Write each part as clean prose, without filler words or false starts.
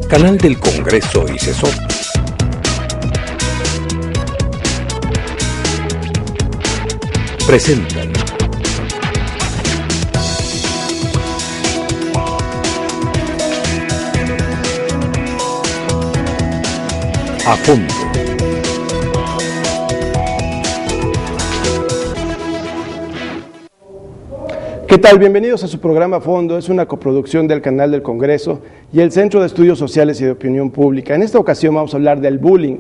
Canal del Congreso y CESOP. Presentan A Fondo. ¿Qué tal? Bienvenidos a su programa A Fondo. Es una coproducción del Canal del Congreso y el Centro de Estudios Sociales y de Opinión Pública. En esta ocasión vamos a hablar del bullying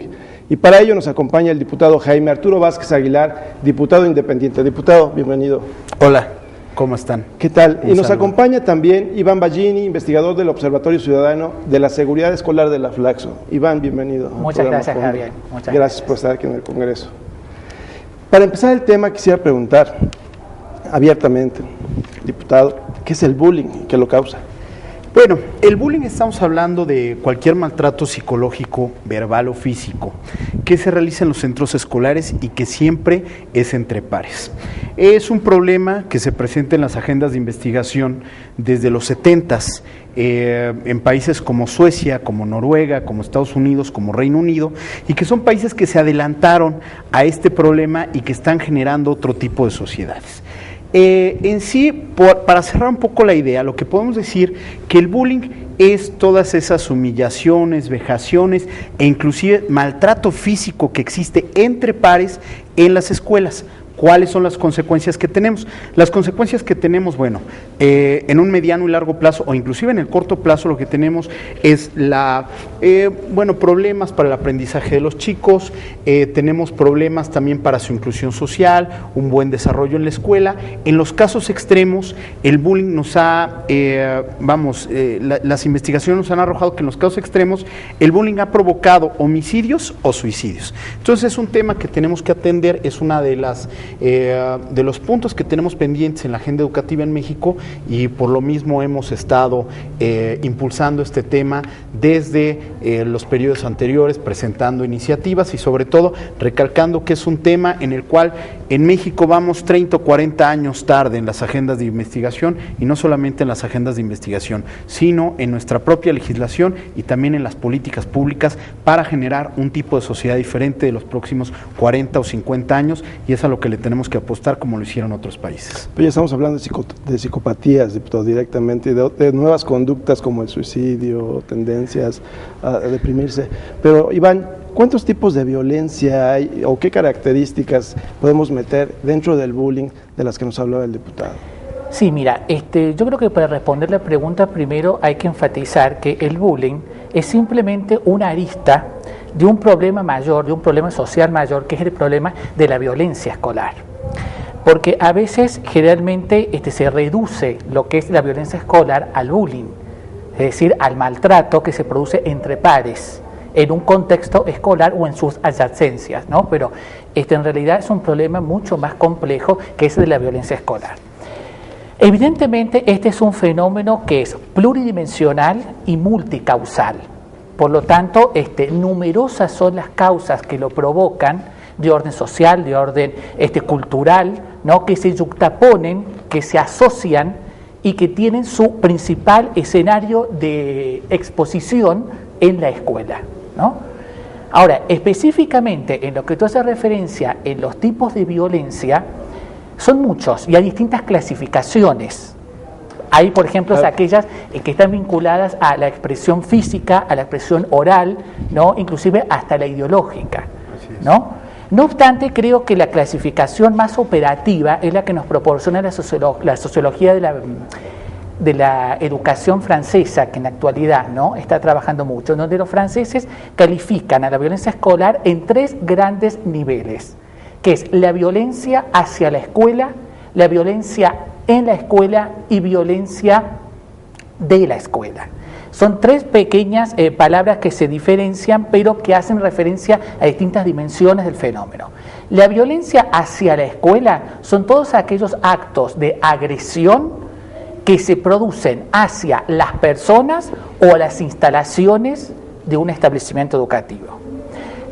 y para ello nos acompaña el diputado Jaime Arturo Vázquez Aguilar, diputado independiente. Diputado, bienvenido. Hola, ¿cómo están? ¿Qué tal? Y nos acompaña también Iván Ballini, investigador del Observatorio Ciudadano de la Seguridad Escolar de la Flaxo. Iván, bienvenido. Muchas gracias, Javier. Muchas gracias por estar aquí en el Congreso. Para empezar el tema, quisiera preguntar abiertamente, diputado, ¿qué es el bullying y qué lo causa? Bueno, el bullying estamos hablando de cualquier maltrato psicológico, verbal o físico que se realiza en los centros escolares y que siempre es entre pares. Es un problema que se presenta en las agendas de investigación desde los 70s en países como Suecia, como Noruega, como Estados Unidos, como Reino Unido, y que son países que se adelantaron a este problema y que están generando otro tipo de sociedades. En sí, para cerrar un poco la idea, lo que podemos decir que el bullying es todas esas humillaciones, vejaciones e inclusive maltrato físico que existe entre pares en las escuelas. ¿Cuáles son las consecuencias que tenemos? Las consecuencias que tenemos, bueno, en un mediano y largo plazo o inclusive en el corto plazo lo que tenemos es problemas para el aprendizaje de los chicos, tenemos problemas también para su inclusión social, un buen desarrollo en la escuela. En los casos extremos, el bullying nos ha, las investigaciones nos han arrojado que en los casos extremos el bullying ha provocado homicidios o suicidios. Entonces es un tema que tenemos que atender, es una de los puntos que tenemos pendientes en la agenda educativa en México y por lo mismo hemos estado impulsando este tema desde los periodos anteriores, presentando iniciativas y sobre todo recalcando que es un tema en el cual en México vamos 30 o 40 años tarde en las agendas de investigación y no solamente en las agendas de investigación, sino en nuestra propia legislación y también en las políticas públicas para generar un tipo de sociedad diferente de los próximos 40 o 50 años y es a lo que le tenemos que apostar como lo hicieron otros países. Pero ya estamos hablando de psicopatías, diputado, directamente, de nuevas conductas como el suicidio, tendencias a deprimirse. Pero, Iván, ¿cuántos tipos de violencia hay o qué características podemos meter dentro del bullying de las que nos hablaba el diputado? Sí, mira, yo creo que para responder la pregunta primero hay que enfatizar que el bullying es simplemente una arista de un problema mayor, de un problema social mayor, que es el problema de la violencia escolar. Porque a veces, generalmente, se reduce lo que es la violencia escolar al bullying, es decir, al maltrato que se produce entre pares, en un contexto escolar o en sus adyacencias, ¿no? Pero en realidad es un problema mucho más complejo que ese de la violencia escolar. Evidentemente, este es un fenómeno que es pluridimensional y multicausal. Por lo tanto, numerosas son las causas que lo provocan, de orden social, de orden cultural, ¿no? Que se yuxtaponen, que se asocian y que tienen su principal escenario de exposición en la escuela, ¿no? Ahora, específicamente en lo que tú haces referencia en los tipos de violencia, son muchos y hay distintas clasificaciones. Hay, por ejemplo, aquellas que están vinculadas a la expresión física, a la expresión oral, ¿no? Inclusive hasta la ideológica, ¿no? No obstante, creo que la clasificación más operativa es la que nos proporciona la sociología de la educación francesa, que en la actualidad, ¿no? Está trabajando mucho, donde los franceses califican a la violencia escolar en 3 grandes niveles, que es la violencia hacia la escuela, la violencia en la escuela y violencia de la escuela. Son 3 pequeñas palabras que se diferencian, pero que hacen referencia a distintas dimensiones del fenómeno. La violencia hacia la escuela son todos aquellos actos de agresión que se producen hacia las personas o las instalaciones de un establecimiento educativo.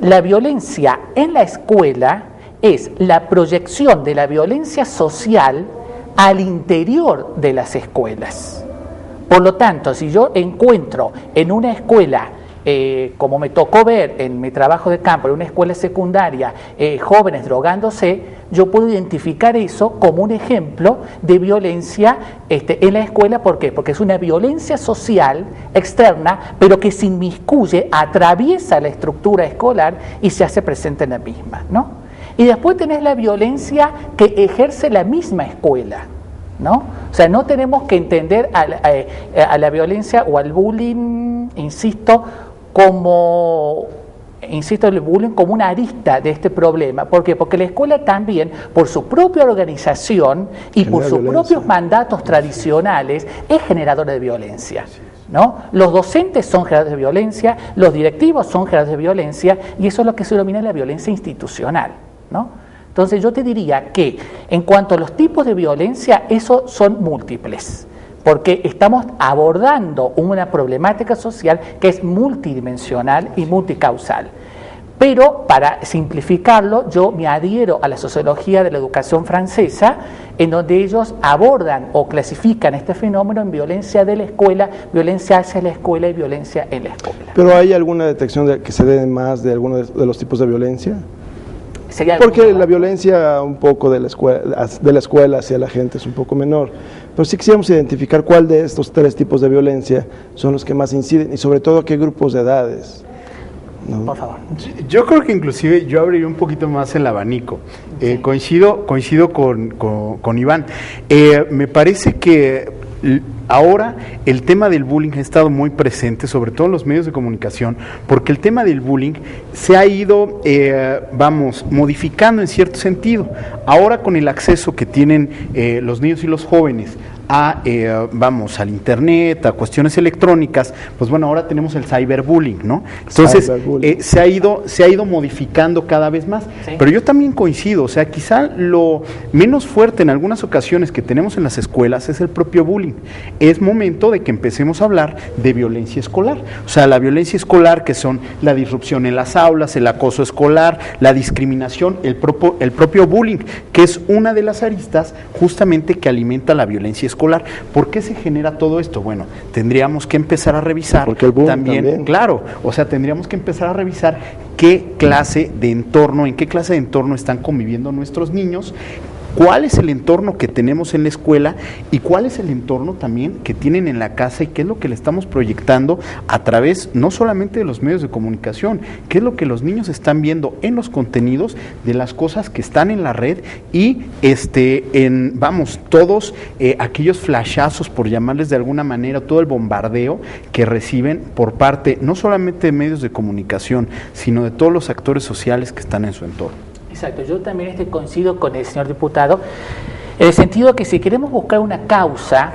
La violencia en la escuela es la proyección de la violencia social al interior de las escuelas. Por lo tanto, si yo encuentro en una escuela, como me tocó ver en mi trabajo de campo, en una escuela secundaria, jóvenes drogándose, yo puedo identificar eso como un ejemplo de violencia en la escuela. ¿Por qué? Porque es una violencia social externa, pero que se inmiscuye, atraviesa la estructura escolar y se hace presente en la misma, ¿no? Y después tenés la violencia que ejerce la misma escuela, ¿no? O sea, no tenemos que entender a la violencia o al bullying, insisto, el bullying como una arista de este problema. ¿Por qué? Porque la escuela también, por su propia organización y por sus propios mandatos tradicionales, es generadora de violencia, ¿no? Los docentes son generadores de violencia, los directivos son generadores de violencia, y eso es lo que se denomina la violencia institucional, ¿no? Entonces yo te diría que en cuanto a los tipos de violencia, esos son múltiples, porque estamos abordando una problemática social que es multidimensional y multicausal. Pero para simplificarlo, yo me adhiero a la sociología de la educación francesa, en donde ellos abordan o clasifican este fenómeno en violencia de la escuela, violencia hacia la escuela y violencia en la escuela. ¿Pero hay alguna detección de que se dé más de alguno de los tipos de violencia? Porque la violencia un poco de la escuela hacia la gente es un poco menor, pero sí quisiéramos identificar cuál de estos 3 tipos de violencia son los que más inciden y sobre todo qué grupos de edades, ¿no? Por favor. Yo creo que inclusive yo abriría un poquito más el abanico. Sí. Coincido con Iván. Me parece que ahora el tema del bullying ha estado muy presente, sobre todo en los medios de comunicación, porque el tema del bullying se ha ido, modificando en cierto sentido. Ahora, con el acceso que tienen los niños y los jóvenes al internet, a cuestiones electrónicas, pues bueno, ahora tenemos el cyberbullying, ¿no? Entonces, se ha ido modificando cada vez más. Sí. Pero yo también coincido, o sea, quizá lo menos fuerte en algunas ocasiones que tenemos en las escuelas es el propio bullying. Es momento de que empecemos a hablar de violencia escolar, o sea, la violencia escolar, que son la disrupción en las aulas, el acoso escolar, la discriminación, el propio bullying, que es una de las aristas justamente que alimenta la violencia escolar. ¿Por qué se genera todo esto? Bueno, tendríamos que empezar a revisar también, claro, o sea, tendríamos que empezar a revisar en qué clase de entorno están conviviendo nuestros niños, cuál es el entorno que tenemos en la escuela y cuál es el entorno también que tienen en la casa y qué es lo que le estamos proyectando a través no solamente de los medios de comunicación, qué es lo que los niños están viendo en los contenidos de las cosas que están en la red y todos aquellos flashazos, por llamarles de alguna manera, todo el bombardeo que reciben por parte no solamente de medios de comunicación, sino de todos los actores sociales que están en su entorno. Exacto, yo también coincido con el señor diputado, en el sentido que si queremos buscar una causa,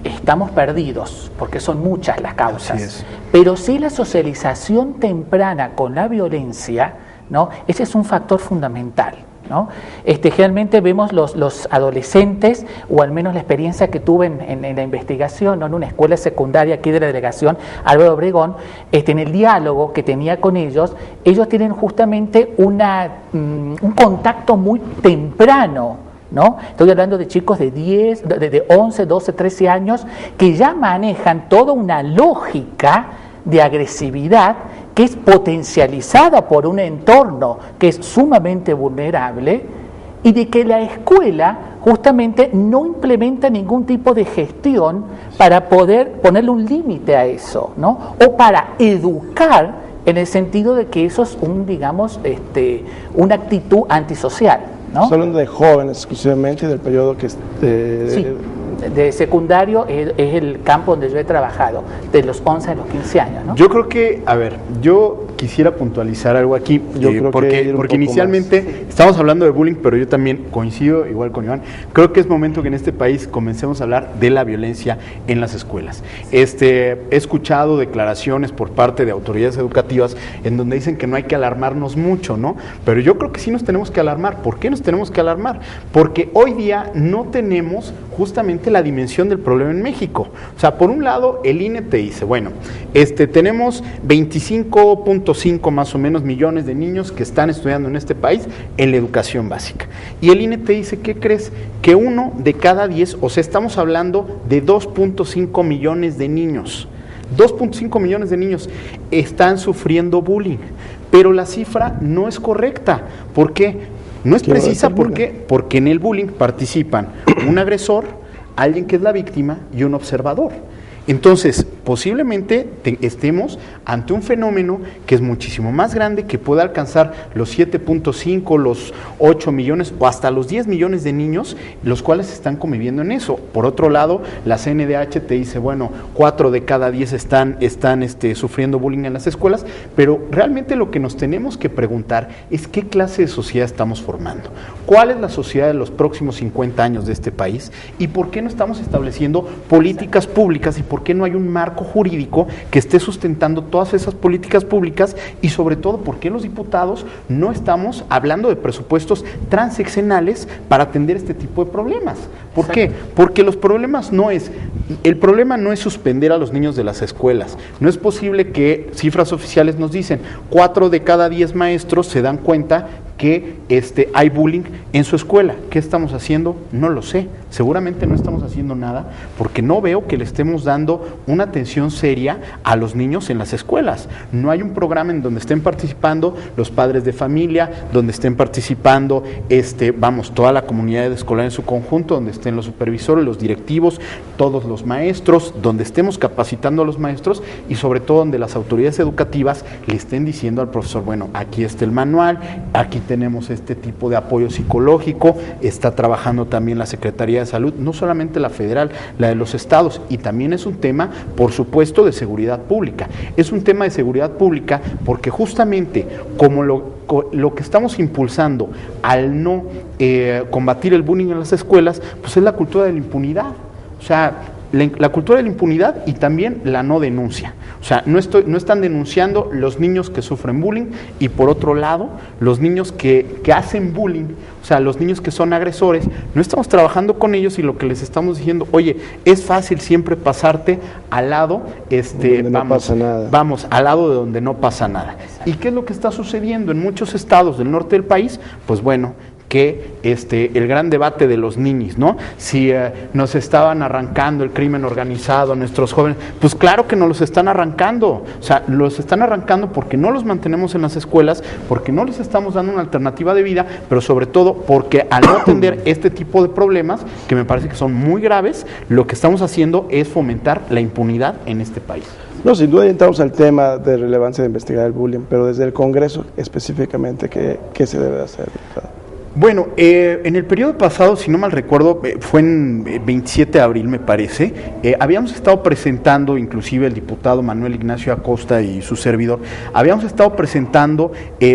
estamos perdidos, porque son muchas las causas, pero sí la socialización temprana con la violencia, ¿no? Ese es un factor fundamental, ¿no? Generalmente vemos los adolescentes, o al menos la experiencia que tuve en la investigación, ¿no? En una escuela secundaria aquí de la delegación Álvaro Obregón, en el diálogo que tenía con ellos tienen justamente un contacto muy temprano, ¿no? Estoy hablando de chicos de 11, 12, 13 años que ya manejan toda una lógica de agresividad que es potencializada por un entorno que es sumamente vulnerable, y de que la escuela justamente no implementa ningún tipo de gestión para poder ponerle un límite a eso, ¿no? O para educar en el sentido de que eso es una actitud antisocial, ¿no? Estamos hablando de jóvenes exclusivamente, del periodo que de secundario es el campo donde yo he trabajado, de los 11 a los 15 años, ¿no? Yo creo que, yo quisiera puntualizar algo aquí, porque inicialmente estamos hablando de bullying, pero yo también coincido, igual con Iván, creo que es momento que en este país comencemos a hablar de la violencia en las escuelas. He escuchado declaraciones por parte de autoridades educativas en donde dicen que no hay que alarmarnos mucho, ¿no? Pero yo creo que sí nos tenemos que alarmar. ¿Por qué nos tenemos que alarmar? Porque hoy día no tenemos justamente la dimensión del problema en México. O sea, por un lado, el INE te dice, bueno, tenemos 25.5 2.5 más o menos millones de niños que están estudiando en este país en la educación básica. Y el INE te dice, ¿qué crees? Que 1 de cada 10, o sea, estamos hablando de 2.5 millones de niños. 2.5 millones de niños están sufriendo bullying, pero la cifra no es correcta. ¿Por qué? No es precisa. ¿Por qué? Porque en el bullying participan un agresor, alguien que es la víctima y un observador. Entonces, posiblemente estemos ante un fenómeno que es muchísimo más grande, que puede alcanzar los 7.5, los 8 millones o hasta los 10 millones de niños, los cuales están conviviendo en eso. Por otro lado, la CNDH te dice, bueno, 4 de cada 10 están sufriendo bullying en las escuelas, pero realmente lo que nos tenemos que preguntar es qué clase de sociedad estamos formando, cuál es la sociedad de los próximos 50 años de este país y por qué no estamos estableciendo políticas públicas y por qué no hay un marco jurídico que esté sustentando todas esas políticas públicas y sobre todo por qué los diputados no estamos hablando de presupuestos transeccionales para atender este tipo de problemas. ¿Por qué? Porque el problema no es suspender a los niños de las escuelas. No es posible que cifras oficiales nos dicen 4 de cada 10 maestros se dan cuenta que hay bullying en su escuela. ¿Qué estamos haciendo? No lo sé. Seguramente no estamos haciendo nada porque no veo que le estemos dando una atención seria a los niños en las escuelas. No hay un programa en donde estén participando los padres de familia, donde estén participando toda la comunidad escolar en su conjunto, donde estén los supervisores, los directivos, todos los maestros, donde estemos capacitando a los maestros y sobre todo donde las autoridades educativas le estén diciendo al profesor, bueno, aquí está el manual, aquí tenemos este tipo de apoyo psicológico, está trabajando también la Secretaría de Salud, no solamente la federal, la de los estados, y también es un tema, por supuesto, de seguridad pública. Es un tema de seguridad pública porque justamente como lo que estamos impulsando al no combatir el bullying en las escuelas, pues es la cultura de la impunidad. O sea, la cultura de la impunidad y también la no denuncia. O sea, no están denunciando los niños que sufren bullying y por otro lado, los niños que hacen bullying, o sea, los niños que son agresores, no estamos trabajando con ellos y lo que les estamos diciendo, oye, es fácil siempre pasarte al lado, vamos, al lado de donde no pasa nada. ¿Y qué es lo que está sucediendo en muchos estados del norte del país? Pues bueno, que el gran debate de los niños, ¿no? Si nos estaban arrancando el crimen organizado a nuestros jóvenes, pues claro que nos los están arrancando, o sea, los están arrancando porque no los mantenemos en las escuelas, porque no les estamos dando una alternativa de vida, pero sobre todo porque al no atender este tipo de problemas, que me parece que son muy graves, lo que estamos haciendo es fomentar la impunidad en este país. No, sin duda entramos al tema de relevancia de investigar el bullying, pero desde el Congreso específicamente, ¿qué se debe hacer, diputado? Bueno, en el periodo pasado, si no mal recuerdo, fue en 27 de abril, me parece, habíamos estado presentando, inclusive el diputado Manuel Ignacio Acosta y su servidor, habíamos estado presentando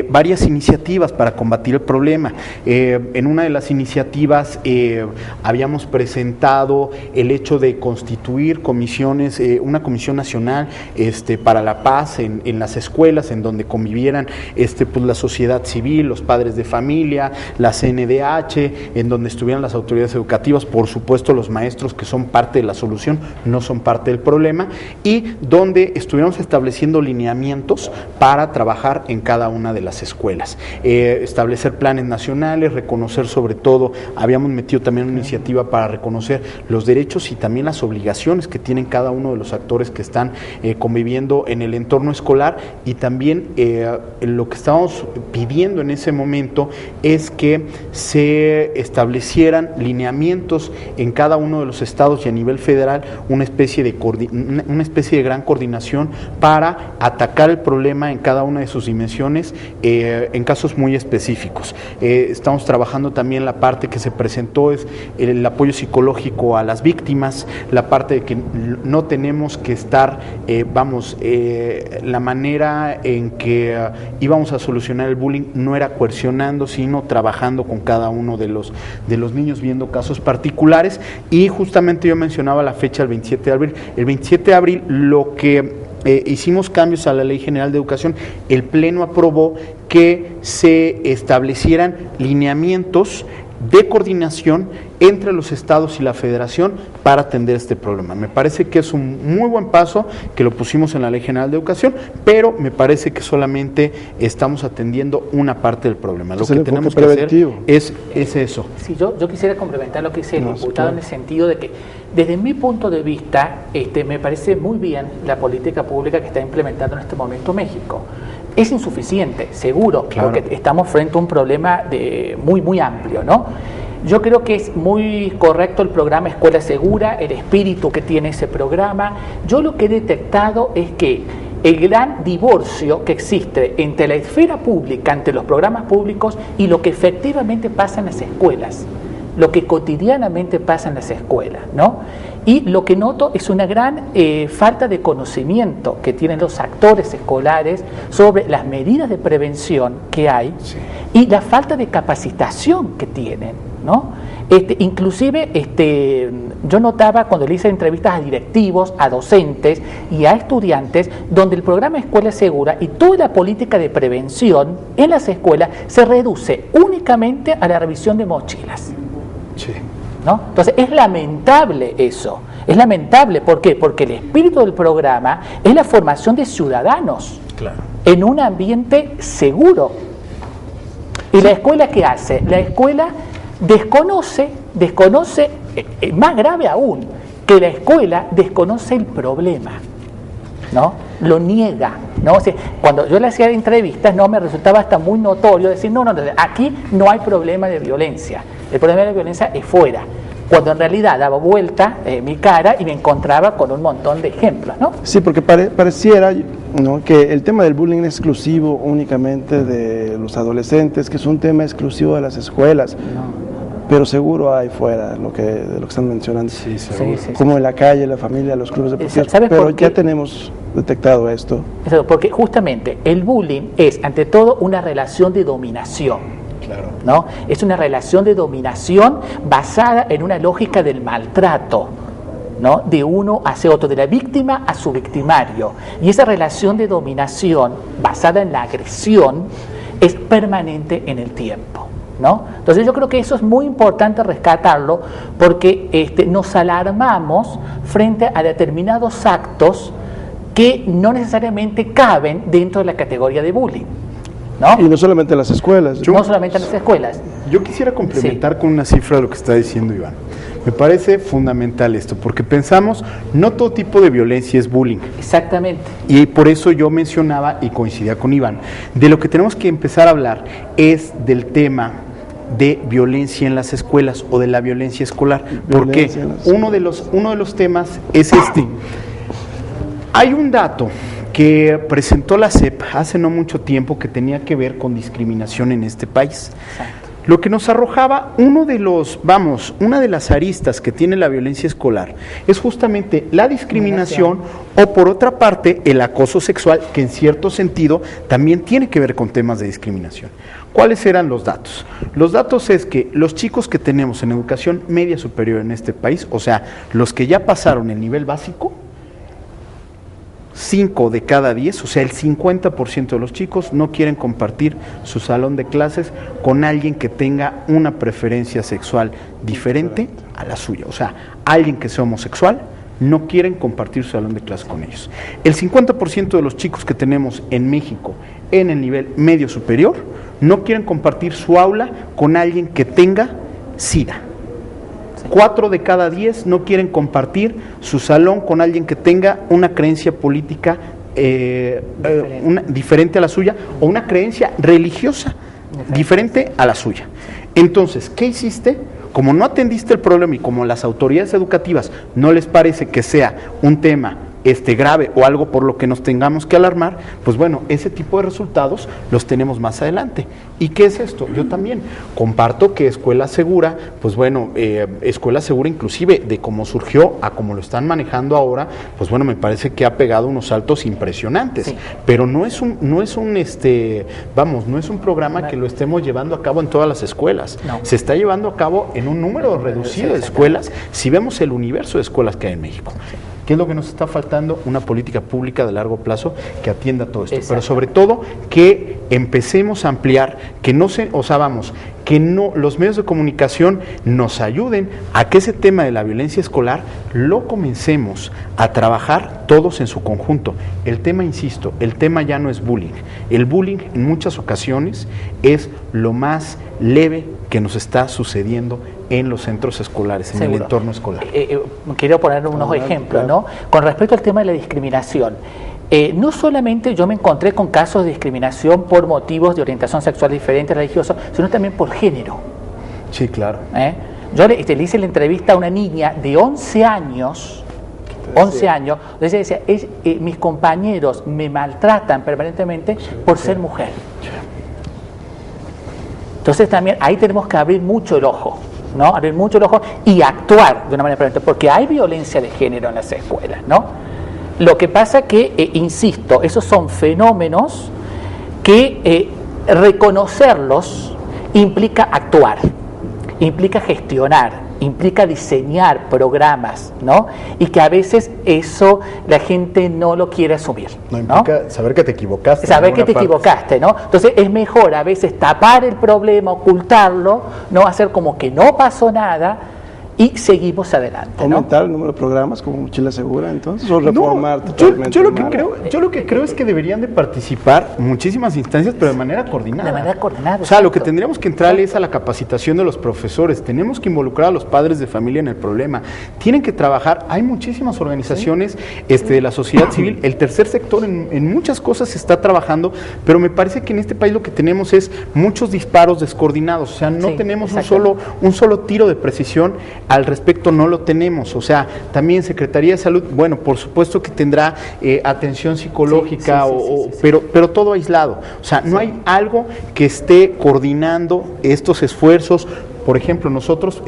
varias iniciativas para combatir el problema. En una de las iniciativas habíamos presentado el hecho de constituir comisiones, una comisión nacional para la paz en las escuelas, en donde convivieran pues, la sociedad civil, los padres de familia, la CNDH, en donde estuvieran las autoridades educativas, por supuesto los maestros que son parte de la solución, no son parte del problema, y donde estuviéramos estableciendo lineamientos para trabajar en cada una de las escuelas, establecer planes nacionales, reconocer sobre todo, habíamos metido también una iniciativa para reconocer los derechos y también las obligaciones que tienen cada uno de los actores que están conviviendo en el entorno escolar, y también lo que estábamos pidiendo en ese momento es que se establecieran lineamientos en cada uno de los estados y a nivel federal, una especie de gran coordinación para atacar el problema en cada una de sus dimensiones en casos muy específicos. Estamos trabajando también la parte que se presentó es el apoyo psicológico a las víctimas, la parte de que no tenemos que estar, la manera en que íbamos a solucionar el bullying no era coercionando, sino trabajando con cada uno de los niños, viendo casos particulares, y justamente yo mencionaba la fecha del 27 de abril. El 27 de abril lo que hicimos cambios a la Ley General de Educación, el Pleno aprobó que se establecieran lineamientos de coordinación entre los estados y la federación para atender este problema. Me parece que es un muy buen paso que lo pusimos en la Ley General de Educación, pero me parece que solamente estamos atendiendo una parte del problema. Lo que tenemos que hacer es eso. Sí, yo quisiera complementar lo que dice el diputado en el sentido de que, desde mi punto de vista, me parece muy bien la política pública que está implementando en este momento México. Es insuficiente, seguro, porque estamos frente a un problema muy amplio, ¿no? Yo creo que es muy correcto el programa Escuela Segura, el espíritu que tiene ese programa. Yo lo que he detectado es que el gran divorcio que existe entre la esfera pública, entre los programas públicos y lo que efectivamente pasa en las escuelas, lo que cotidianamente pasa en las escuelas, ¿no? Y lo que noto es una gran falta de conocimiento que tienen los actores escolares sobre las medidas de prevención que hay y la falta de capacitación que tienen, ¿no? Inclusive yo notaba cuando le hice entrevistas a directivos, a docentes y a estudiantes, donde el programa Escuela Segura y toda la política de prevención en las escuelas se reduce únicamente a la revisión de mochilas. Sí. ¿No? Entonces es lamentable eso, es lamentable. ¿Por qué? Porque el espíritu del programa es la formación de ciudadanos en un ambiente seguro. ¿Y la escuela qué hace? La escuela desconoce, más grave aún, que la escuela desconoce el problema, ¿no? Lo niega, ¿no? O sea, cuando yo le hacía entrevistas, no me resultaba hasta muy notorio decir, no, aquí no hay problema de violencia, el problema de la violencia es fuera, cuando en realidad daba vuelta mi cara y me encontraba con un montón de ejemplos, ¿no? Sí, porque pareciera, ¿no?, que el tema del bullying es exclusivo únicamente de los adolescentes, que es un tema exclusivo de las escuelas. No. Pero seguro hay fuera de lo que están mencionando, como en la calle, la familia, los clubes deportivos, pero ya tenemos detectado esto. Porque justamente el bullying es ante todo una relación de dominación, ¿no? Es una relación de dominación basada en una lógica del maltrato, ¿no? De uno hacia otro, de la víctima a su victimario, y esa relación de dominación basada en la agresión es permanente en el tiempo, ¿no? Entonces yo creo que eso es muy importante rescatarlo, porque nos alarmamos frente a determinados actos que no necesariamente caben dentro de la categoría de bullying, ¿no? Y no solamente en las escuelas. No solamente en las escuelas. Yo quisiera complementar con una cifra de lo que está diciendo Iván. Me parece fundamental esto, porque pensamos, no todo tipo de violencia es bullying. Exactamente. Y por eso yo mencionaba, y coincidía con Iván, de lo que tenemos que empezar a hablar es del tema de violencia en las escuelas o de la violencia escolar. Porque uno de los temas es este. Hay un dato que presentó la SEP hace no mucho tiempo que tenía que ver con discriminación en este país. Exacto. Lo que nos arrojaba una de las aristas que tiene la violencia escolar es justamente la discriminación o, por otra parte, el acoso sexual, que en cierto sentido también tiene que ver con temas de discriminación. ¿Cuáles eran los datos? Los datos es que los chicos que tenemos en educación media superior en este país, o sea, los que ya pasaron el nivel básico, 5 de cada 10, o sea, el 50% de los chicos no quieren compartir su salón de clases con alguien que tenga una preferencia sexual diferente a la suya. O sea, alguien que sea homosexual, no quieren compartir su salón de clases con ellos. El 50% de los chicos que tenemos en México en el nivel medio superior no quieren compartir su aula con alguien que tenga SIDA. 4 de cada 10 no quieren compartir su salón con alguien que tenga una creencia política diferente a la suya, o una creencia religiosa diferente a la suya. Entonces, ¿qué hiciste? Como no atendiste el problema y como las autoridades educativas no les parece que sea un tema grave o algo por lo que nos tengamos que alarmar, pues bueno, ese tipo de resultados los tenemos más adelante. ¿Y qué es esto? Yo también comparto que Escuela Segura, pues bueno, Escuela Segura inclusive de cómo surgió a cómo lo están manejando ahora, pues bueno, me parece que ha pegado unos saltos impresionantes, pero no es un programa que lo estemos llevando a cabo en todas las escuelas. No. Se está llevando a cabo en un número reducido de escuelas, si vemos el universo de escuelas que hay en México. ¿Qué es lo que nos está faltando? Una política pública de largo plazo que atienda todo esto. Exacto. Pero sobre todo que empecemos a ampliar, que no se, o sea, vamos, que no, los medios de comunicación nos ayuden a que ese tema de la violencia escolar lo comencemos a trabajar todos en su conjunto. El tema, insisto, el tema ya no es bullying. El bullying en muchas ocasiones es lo más leve que nos está sucediendo en los centros escolares, en Seguro. el entorno escolar. Quiero poner unos ejemplos, claro. ¿no? Con respecto al tema de la discriminación. No solamente yo me encontré con casos de discriminación por motivos de orientación sexual diferente, religiosa, sino también por género. Sí, claro. Yo le hice la entrevista a una niña de 11 años, 11 años, donde ella decía, mis compañeros me maltratan permanentemente por ser mujer. Entonces también ahí tenemos que abrir mucho el ojo, ¿no? Abrir mucho el ojo y actuar de una manera permanente, porque hay violencia de género en las escuelas, ¿no? Lo que pasa que, insisto, esos son fenómenos que reconocerlos implica actuar, implica gestionar, implica diseñar programas, ¿no? Y que a veces eso la gente no lo quiere asumir. No implica saber que te equivocaste. Saber que te equivocaste, ¿no? Entonces es mejor a veces tapar el problema, ocultarlo, no hacer como que no pasó nada y seguimos adelante, ¿no? ¿Aumentar el número de programas como Mochila Segura entonces o reformar No, totalmente? yo lo que creo es que deberían de participar muchísimas instancias, pero de manera coordinada. De manera coordinada. O sea, lo que exacto. tendríamos que entrar es a la capacitación de los profesores, tenemos que involucrar a los padres de familia en el problema, tienen que trabajar, hay muchísimas organizaciones de la sociedad civil, el tercer sector en muchas cosas se está trabajando, pero me parece que en este país lo que tenemos es muchos disparos descoordinados, o sea, no tenemos un solo tiro de precisión. Al respecto no lo tenemos, o sea, también Secretaría de Salud, bueno, por supuesto que tendrá atención psicológica, pero todo aislado, o sea, no hay algo que esté coordinando estos esfuerzos. Por ejemplo, nosotros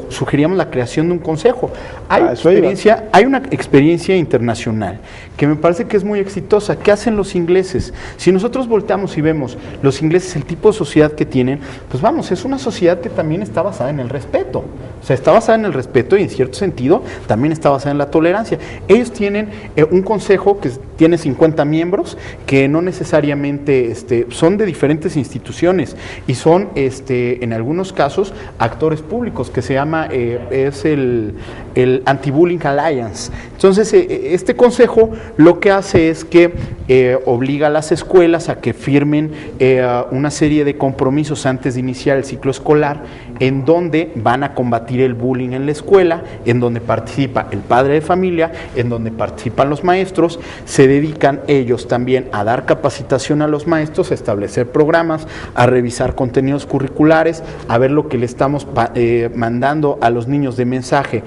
sugeríamos la creación de un consejo. Hay una experiencia internacional que me parece que es muy exitosa. ¿Qué hacen los ingleses? Si nosotros volteamos y vemos los ingleses, el tipo de sociedad que tienen, pues vamos, es una sociedad que también está basada en el respeto. O sea, está basada en el respeto y en cierto sentido también está basada en la tolerancia. Ellos tienen un consejo que tiene 50 miembros que no necesariamente son de diferentes instituciones y son en algunos casos actores públicos, que se llama es el Anti-Bullying Alliance. Entonces este consejo lo que hace es que obliga a las escuelas a que firmen una serie de compromisos antes de iniciar el ciclo escolar, en donde van a combatir el bullying en la escuela, en donde participa el padre de familia, en donde participan los maestros. Se dedican ellos también a dar capacitación a los maestros, a establecer programas, a revisar contenidos curriculares, a ver lo que le estamos mandando a los niños de mensaje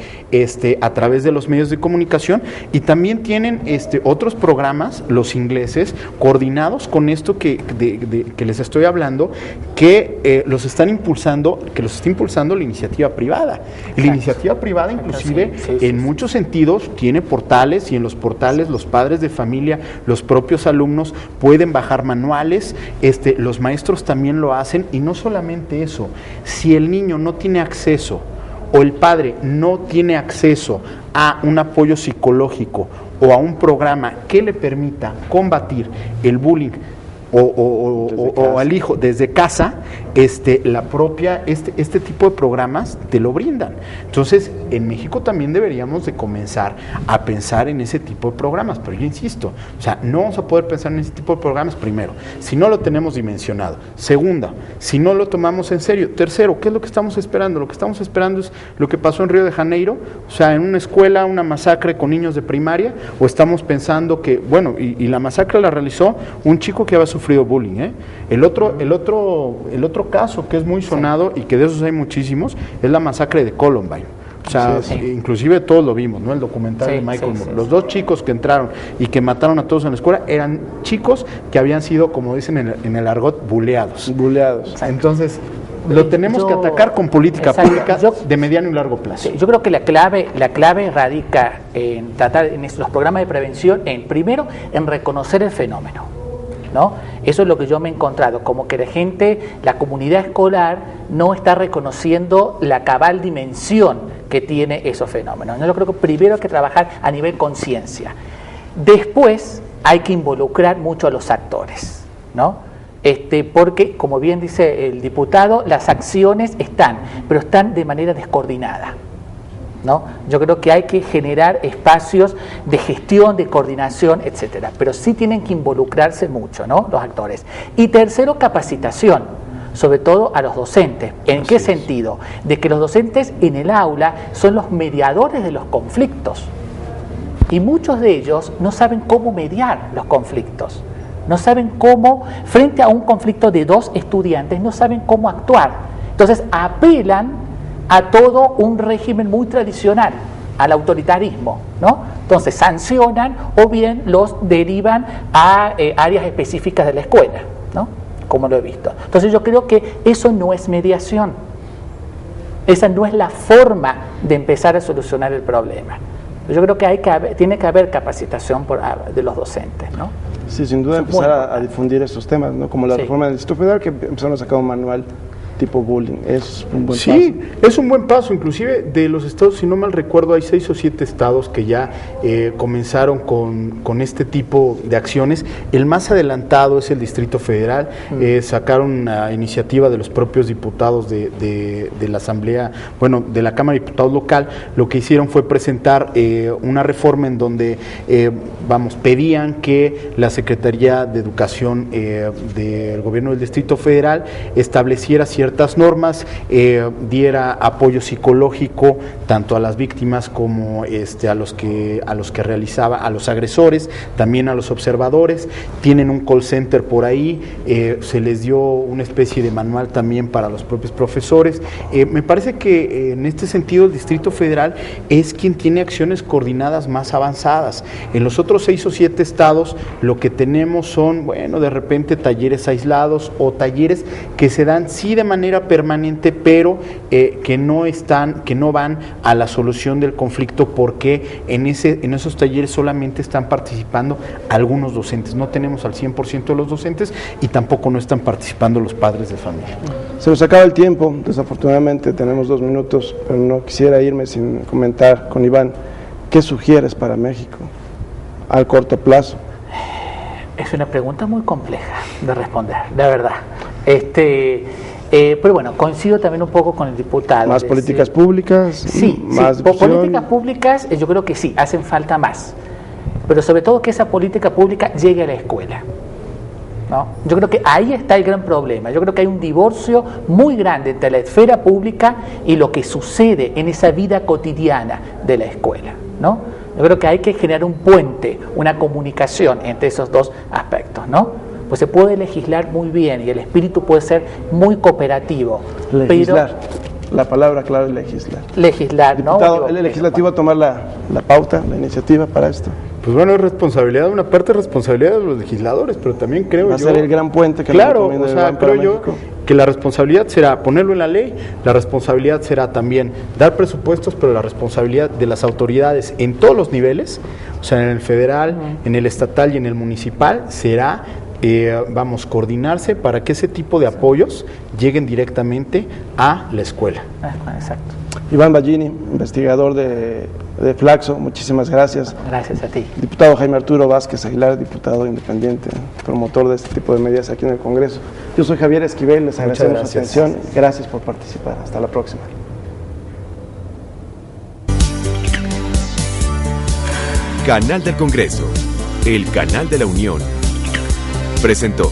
a través de los medios de comunicación, y también tienen otros programas, los ingleses, coordinados con esto que les estoy hablando, que los está impulsando la iniciativa privada. La iniciativa privada inclusive en muchos sentidos tiene portales, y en los portales los padres de familia, los propios alumnos pueden bajar manuales, los maestros también lo hacen, y no solamente eso, si el niño no tiene acceso o el padre no tiene acceso a un apoyo psicológico o a un programa que le permita combatir el bullying o al hijo desde casa, la propia este tipo de programas te lo brindan. Entonces, en México también deberíamos de comenzar a pensar en ese tipo de programas, pero yo insisto, o sea, no vamos a poder pensar en ese tipo de programas, primero, si no lo tenemos dimensionado; segunda, si no lo tomamos en serio; tercero, ¿qué es lo que estamos esperando? Lo que estamos esperando es lo que pasó en Río de Janeiro, o sea, en una escuela, una masacre con niños de primaria, o estamos pensando que, bueno, y la masacre la realizó un chico que había sufrido bullying, El otro caso que es muy sonado, y que de esos hay muchísimos, es la masacre de Columbine. O sea, inclusive todos lo vimos, ¿no? El documental de Michael Moore. Los dos chicos que entraron y que mataron a todos en la escuela eran chicos que habían sido, como dicen en el argot, buleados. Entonces, lo tenemos que atacar con política pública de mediano y largo plazo. Yo creo que la clave radica en tratar en los programas de prevención, primero, en reconocer el fenómeno. ¿no? Eso es lo que yo me he encontrado, como que la gente, la comunidad escolar no está reconociendo la cabal dimensión que tiene esos fenómenos. Yo creo que primero hay que trabajar a nivel conciencia. Después hay que involucrar mucho a los actores, ¿no? Porque, como bien dice el diputado, las acciones están, pero están de manera descoordinada, ¿no? Yo creo que hay que generar espacios de gestión, de coordinación, etcétera, pero sí tienen que involucrarse mucho, ¿no?, los actores. Y tercero, capacitación, sobre todo a los docentes. ¿En qué sentido? De que los docentes en el aula son los mediadores de los conflictos y muchos de ellos no saben cómo mediar los conflictos, no saben cómo, frente a un conflicto de dos estudiantes, no saben cómo actuar. Entonces apelan a todo un régimen muy tradicional, al autoritarismo, ¿no? Entonces sancionan o bien los derivan a áreas específicas de la escuela, ¿no?, como lo he visto. Entonces yo creo que eso no es mediación, esa no es la forma de empezar a solucionar el problema. Yo creo que tiene que haber capacitación de los docentes, ¿no? Sí, sin duda empezar a difundir estos temas, ¿no? Como la reforma del Distrito Federal, que empezaron a sacar un manual tipo bullying. Es un buen paso. Sí, es un buen paso. Inclusive de los estados, si no mal recuerdo, hay 6 o 7 estados que ya comenzaron con este tipo de acciones. El más adelantado es el Distrito Federal. Sacaron una iniciativa de los propios diputados de la Asamblea, bueno, de la Cámara de Diputados local. Lo que hicieron fue presentar una reforma en donde, pedían que la Secretaría de Educación del Gobierno del Distrito Federal estableciera ciertas normas, diera apoyo psicológico tanto a las víctimas como a los que realizaba, a los agresores, también a los observadores. Tienen un call center por ahí, se les dio una especie de manual también para los propios profesores. Me parece que en este sentido el Distrito Federal es quien tiene acciones coordinadas más avanzadas. En los otros 6 o 7 estados lo que tenemos son, de repente talleres aislados o talleres que se dan sí de manera permanente, pero que no van a la solución del conflicto, porque en esos talleres solamente están participando algunos docentes. No tenemos al 100% de los docentes y tampoco no están participando los padres de familia. Se nos acaba el tiempo, desafortunadamente tenemos 2 minutos, pero no quisiera irme sin comentar con Iván. ¿Qué sugieres para México al corto plazo? Es una pregunta muy compleja de responder, la verdad. Pero bueno, coincido también un poco con el diputado. ¿Más políticas públicas? Sí, más sí. Políticas públicas yo creo que sí, hacen falta más. Pero sobre todo que esa política pública llegue a la escuela, ¿no? Yo creo que ahí está el gran problema. Yo creo que hay un divorcio muy grande entre la esfera pública y lo que sucede en esa vida cotidiana de la escuela, ¿no? Yo creo que hay que generar un puente, una comunicación entre esos dos aspectos, ¿no? Pues se puede legislar muy bien y el espíritu puede ser muy cooperativo. Legislar. La palabra clave es legislar. Legislar, Diputado, ¿no? ¿el legislativo va a tomar la pauta, la iniciativa para esto? Pues es responsabilidad, una parte de responsabilidad de los legisladores, pero también creo va a ser el gran puente que creo yo que la responsabilidad será ponerlo en la ley, la responsabilidad será también dar presupuestos, pero la responsabilidad de las autoridades en todos los niveles, o sea, en el federal, en el estatal y en el municipal, será coordinarse para que ese tipo de apoyos lleguen directamente a la escuela. Exacto. Iván Ballini, investigador de Flaxo, muchísimas gracias. Gracias a ti. Diputado Jaime Arturo Vázquez Aguilar, diputado independiente, promotor de este tipo de medidas aquí en el Congreso. Yo soy Javier Esquivel, les agradecemos su atención. Gracias por participar. Hasta la próxima. Canal del Congreso, el canal de la Unión, presentó.